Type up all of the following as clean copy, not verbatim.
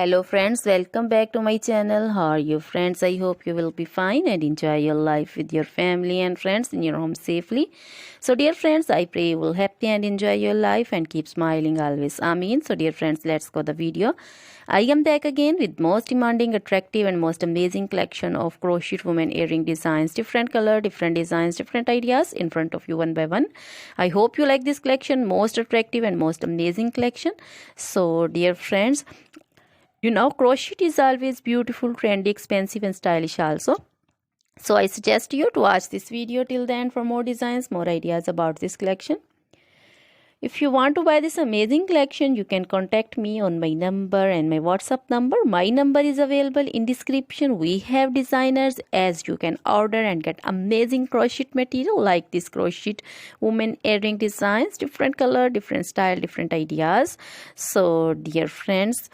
Hello friends, welcome back to my channel. How are you friends? I hope you will be fine and enjoy your life with your family and friends in your home safely. So dear friends, I pray you will happy and enjoy your life and keep smiling always. Amen. So dear friends, let's go the video. I am back again with most demanding, attractive and most amazing collection of crochet women earring designs. Different color, different designs, different ideas in front of you one by one. I hope you like this collection, most attractive and most amazing collection. So dear friends, crochet is always beautiful, trendy, expensive and stylish also. So I suggest you to watch this video till the end for more designs, more ideas about this collection. If you want to buy this amazing collection, you can contact me on my number and my WhatsApp number. My number is available in description. We have designers as you can order and get amazing crochet material like this crochet woman earring designs, different color, different style, different ideas. So dear friends,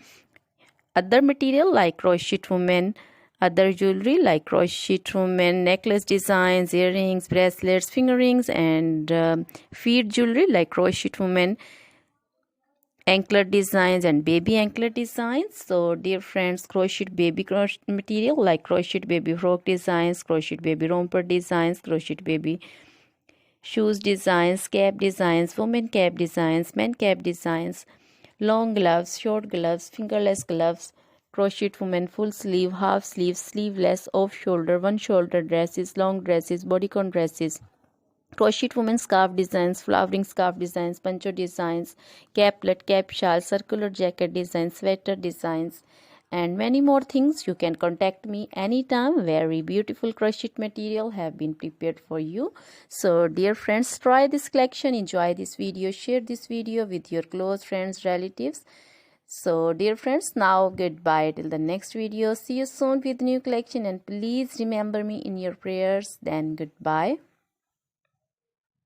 other material like crochet women, other jewelry like crochet women necklace designs, earrings, bracelets, finger rings and feet jewelry like crochet women anklet designs and baby anklet designs. So dear friends, crochet baby crochet material like crochet baby frock designs, crochet baby romper designs, crochet baby shoes designs, cap designs, women cap designs, men cap designs, long gloves, short gloves, fingerless gloves, crochet women full sleeve, half sleeve, sleeveless, off shoulder, one shoulder dresses, long dresses, bodycon dresses, crochet women scarf designs, flowering scarf designs, poncho designs, caplet, cap shawl, circular jacket designs, sweater designs and many more things. You can contact me anytime. Very beautiful crochet material have been prepared for you. So dear friends, try this collection, enjoy this video, share this video with your close friends, relatives. So dear friends, now goodbye till the next video. See you soon with new collection and please remember me in your prayers. Then goodbye.